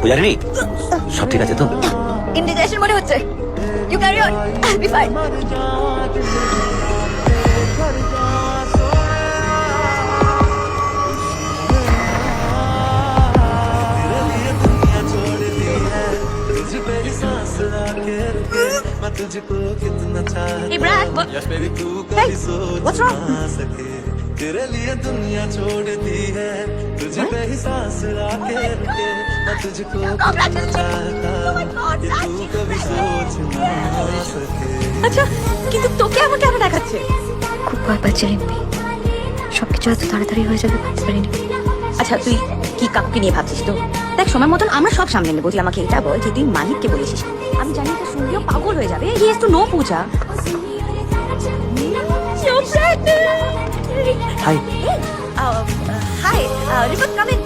পূজারিনী, সব ঠিক আছে তো? ইন্ডিকেশন মনে হচ্ছে। You carry on, be fine. Hey Brad, hey, what's wrong? तेरे लिए दुनिया छोड़ दी है तुझे पे ही सांस आके रुके मैं तुझको कितना चाहता ये तू कभी सोच ना सके। আচ্ছা, কিন্তু তোকে আমাকে কেন দেখাচ্ছে? খুব ভয় পাচ্ছি রিম্পি, সবকিছু এত তাড়াতাড়ি হয়ে যাবে ভাবতে পারিনি। আচ্ছা, তুই কি কাকুকে নিয়ে ভাবছিস তো? দেখ, সময় মতন আমরা সব সামনে নেবো। তুই আমাকে এটা বল যে তুই মাহিককে বলেছিস। আমি জানি এটা শুনলেও পাগল হয়ে যাবে। He has to know Puja. Hi hi, report come in.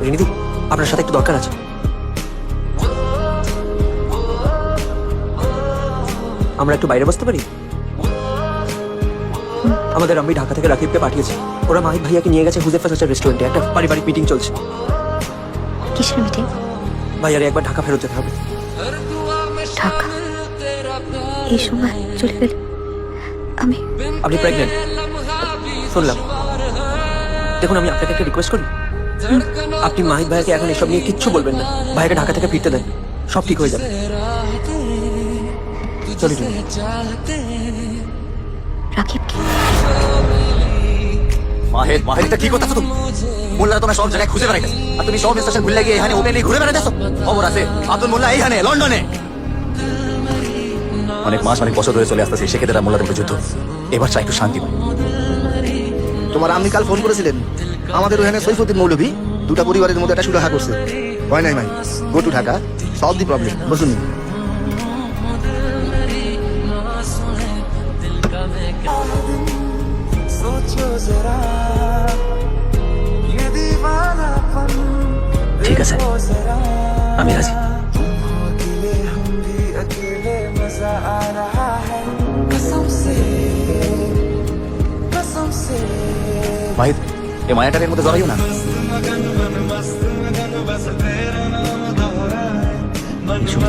রিনিদি, আপনার সাথে একটু দরকার আছে। আমরা একটু বাইরে বসতে পারি? আমাদের আমি ঢাকা থেকে রাকিবকে পাঠিয়েছি। ওরা মাহিক ভাইয়াকে নিয়ে গেছে হুজেফা চাচার রেস্টুরেন্টে। একটা পারিবারিক মিটিং চলছে। কিসের মিটিং? ভাইয়ারে একবার ঢাকা ফেরত যেতে হবে। ঢাকা? এই সময় চলে গেলে আমি? আপনি প্রেগনেন্ট শুনলাম। দেখুন, আমি আপনাকে একটা রিকোয়েস্ট করি, আপনি মাহিক ভাইয়াকে এখন এসব নিয়ে কিচ্ছু বলবেন না। ভাইয়াকে ঢাকা থেকে ফিরতে দেন, সব ঠিক হয়ে যাবে। চলি রাকিব কি? মাহের মাহেরটা কি করতেছো তুমি? মোল্লা তোমার সব জায়গায় খুঁজে বেড়াইতেছে আর তুমি সব স্টেশন ভুলে গিয়ে এখানে ওপেনলি ঘুরে বেড়াইতেছো। খবর আছে আব্দুল মোল্লা এইখানে লন্ডনে। অনেক মাস অনেক বছর ধরে চলে আসতেছে সেক্ষেত্রে মোল্লার উপরে যুদ্ধ। এবার চাই একটু শান্তি পাই। তোমার আম্মি কাল ফোন করেছিলেন, আমাদের ওখানে সৈফুদ্দিন মৌলভী দুটা পরিবারের মধ্যে একটা সুরাহা করছে। হয় নাই ভাই, go to Dhaka, solve the problem. বুঝুন ঠিক আছে, আমি রাজি। মাহিদ, এই মায়াটারের মধ্যে জড়াইও না।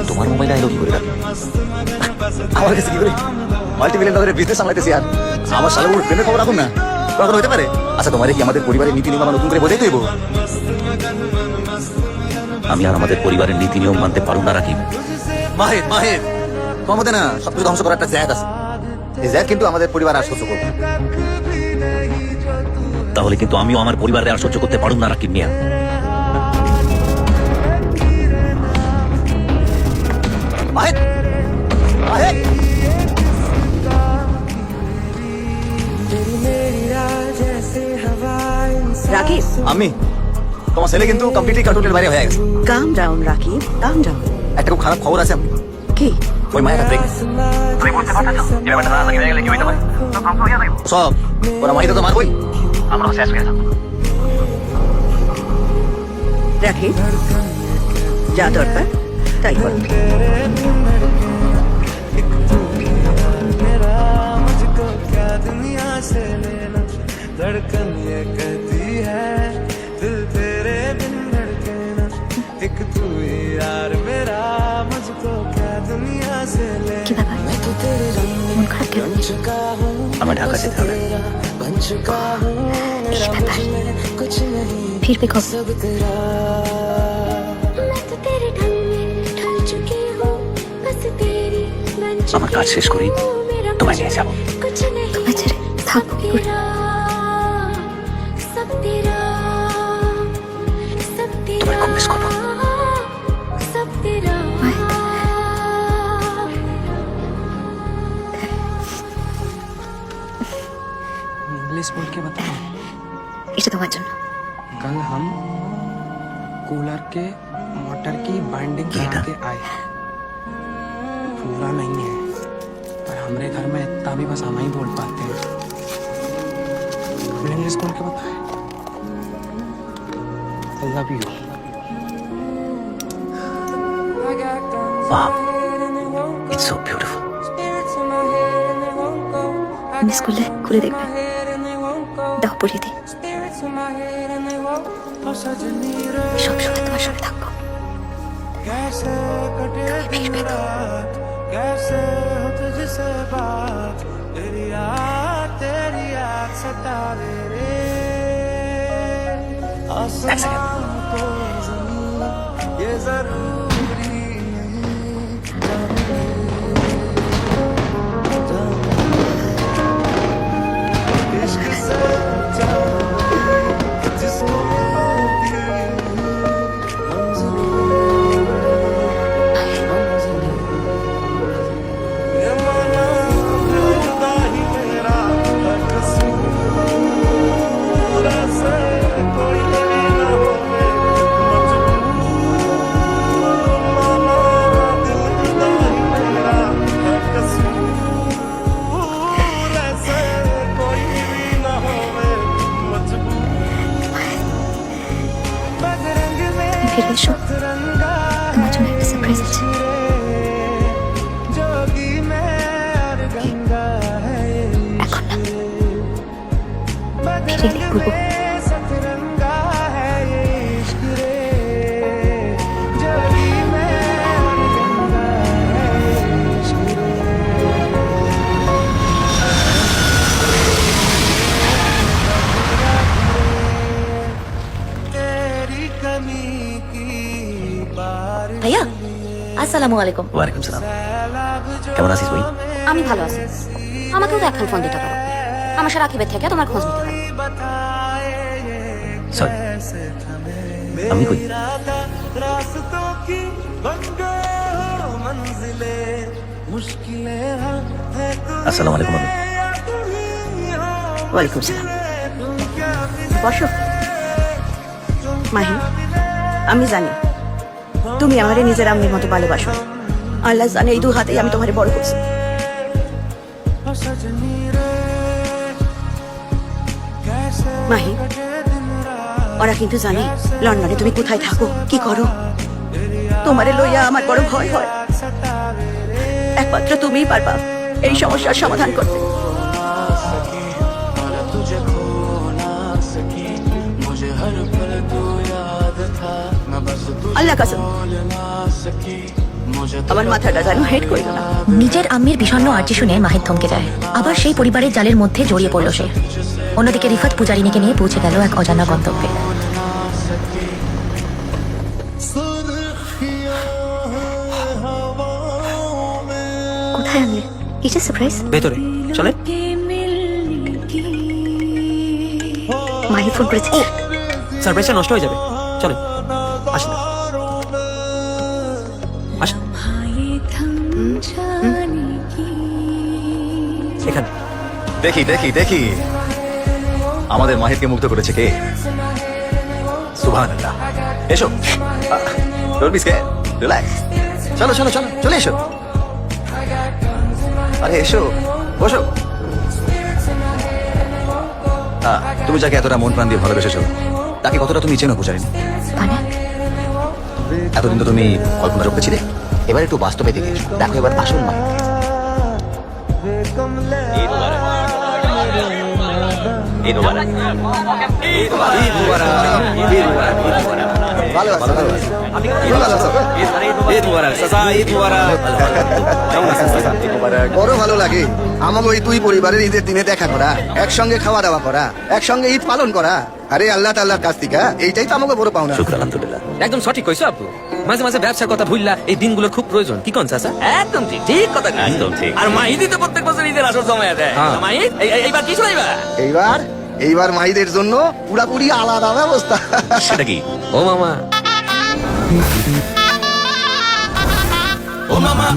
তোমার মোবাইল আইলো কি করে? আমার কাছে কি করে মাল্টিমিলিয়ন ডলারের বিজনেস সামলাইতেছি আর আমার সালে ওর প্রেমের খবর রাখুন না, কখন হতে পারে? আচ্ছা, তোমার কি আমাদের পরিবারের নীতি নিয়ম নতুন করে বোঝাই দেবো? আমি আর আমাদের পরিবারের নীতি নিয়ম মানতে পারবো না রাকিব। মাহিদ মাহিদ, কমতে না, সবকিছু ধ্বংস করার একটা জ্যাদ আছে। এই জ্যাদ কিন্তু আমাদের পরিবার আর সহ্য করবে। তাহলে কিন্তু আমিও আমার পরিবারে আর সহ্য করতে পারবো না রাকিব মিয়া। মাহিদ মাহিদ, রাকিব, আমি তোমার ছেলে কিন্তু কমপ্লিটলি কন্ট্রোলের বাইরে হয়ে গেছে। কাম ডাউন রাকিব, কাম ডাউন। একটা খুব খারাপ খবর আছে। কি? ওই মায়ের সব ওরা মাহিদা তো মারবই, আমরাও শেষ হয়ে যাবো। রাকিব, যা দরকার তাই কর। धड़कन ये कहती है दिल तेरे बिन धड़के ना, एक तू ही यार मेरा, मुझको क्या दुनिया से ले। কি ব্যাপার? মন খারাপ কেন? আমার ঢাকা যেতে হবে। এই ব্যাপার ফিরবে কবে? আমার কাজ শেষ করি তোমায় নিয়ে যাবো। তোমায় ছেড়ে থাকবো কি করে? তোমায় খুব মিস করবো। इंग्लिश बोल के बताओ। এটা তোমার জন্য। कल हम कूलर के मोटर की बाइंडिंग करा के आए। पूरा नहीं है पर हमारे घर में इतना भी बस हम ही बोल पाते हैं। इंग्लिश बोल के बताए। I love you. Wow, it's so beautiful. Miss করলে খুলে দেখবে, দাও পড়িয়ে দিই। সবসময় তোমার সাথে থাকবো। कैसे कटे दिन रात, कैसे हो तुझसे बात, तेरी याद सतावे रे। आसमां को ज़मीन ये जरूरी नहीं, इश्क से जाने जिसको होती ये माना जुदा ही मेरा हर कसूर, ऐसे कोई नहीं ना होवे मजबूर, माना दिल जुदा ही मेरा हर कसूर, ऐसे कोई भी ना होवे मजबूर। बजरंग में ফিরে এসো, तिरंगा তোমার জন্য একটা সারপ্রাইজ আছে। जोगी में और गंगा है এখন না, बजरंग ফিরে এলে বলবো। में सतरंगा है ये इश्क रे, जोगी में और गंगा है ये इश्क रे। तेरी कमी की बार ভাইয়া আসসালামু আলাইকুম। ওয়ালাইকুম সালাম। কেমন আছিস বই? আমি ভালো আছি। আমাকেও তো এখন ফোন দিতে পারো। আমার সাথে রাখিবের থেকে তোমার খোঁজ নিতে পারো। সরি, আমি কই? रास्तों की बन गए हो मंजिलें, मुश्किलें हैं আসসালামু আলাইকুম আমি। ওয়ালাইকুম সালাম। বসো। মাহি, আমি জানি তুমি আমারে নিজের আম্মির মতো ভালোবাসো। আল্লাহ জানে এই দু হাতেই আমি তোমারে বড় করছি। सजनी रे, कैसे মাহি, ওরা কিন্তু জানে লন্ডনে তুমি কোথায় থাকো, কি করো। তোমারে লইয়া আমার বড় ভয় হয়। একমাত্র তুমিই পারবা এই সমস্যার সমাধান করতে। तुझे खो ना सकी, मुझे हर पल तू याद था, मैं बस আল্লাহ কাসম, तुझे ना सकी, मुझे আমার মাথাটা যেন হেড করিল না। নিজের আম্মির বিষণ্ণ আর্জি শুনে মাহিদ থমকে যায়। আবার সেই পরিবারের জালের মধ্যে জড়িয়ে পড়ল সে। অন্যদিকে রিফাত পূজারিনীকে নিয়ে পৌঁছে গেল এক অজানা গন্তব্যে। কোথায় আনলে? কিসের সারপ্রাইজ? ভেতরে চলে। মাহি ফোন করেছে। সারপ্রাইজটা নষ্ট হয়ে যাবে। চলে আসেন আসেন এখানে। দেখি দেখি দেখি আমাদের মাহিরকে মুগ্ধ করেছে কে? সুবহানাল্লাহ। এসো, ডোন্ট বি স্কেয়ার্ড, রিল্যাক্স। চলো চলো চলো, চলে এসো। আরে এসো, বসো। তুমি যাকে এতটা মন প্রাণ দিয়ে ভালোবেসেছো, তাকে কতটা তুমি চেনো পূজারিনী? মানে এতদিন তো তুমি কল্পনা চোখে ছিলে, এবার একটু বাস্তবে দেখে এসো। দেখো এবার আসল মাহির। ভালো আছে, ভালো আছে। ভালো আছো? বড় ভালো লাগে আমাকে ওই তুই পরিবারের ঈদের দিনে দেখা করা, একসঙ্গে খাওয়া দাওয়া করা, একসঙ্গে ঈদ পালন করা। আরে আল্লাহ তাআলার কাছ থেকে এইটাই তো আমাকে বড় পাওনা। শুকর আলহামদুলিল্লাহ। একদম সঠিক কইছো আপু। মাঝে মাঝে ব্যবসার কথা ভুললা, এই দিনগুলোর খুব প্রয়োজন। কি কোন চাচা? একদম ঠিক, ঠিক কথা কইছো। একদম ঠিক। আর মাহিদি তো প্রত্যেক বছর ঈদের আসর জমায়া দেয়। মাহিদ এইবার কি শুনাইবা? এইবার মাহিদের জন্য পুরাপুরি আলাদা ব্যবস্থা। সেটা কি? ও মামা, ও মামা,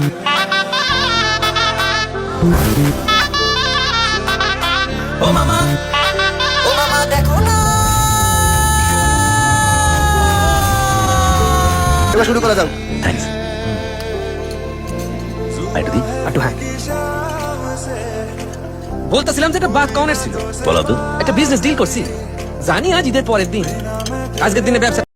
ও মামা, ও মামা দেখো না। এবার শুরু করা যাও। থ্যাঙ্কস। আইটু দি, আটু হ্যাঁ। বলতেছিলাম যে একটা বাদ কনের ছিল। বলো তো। একটা বিজনেস ডিল করছি, জানি আজ ঈদের পরের দিন, আজকের দিনে ব্যবসা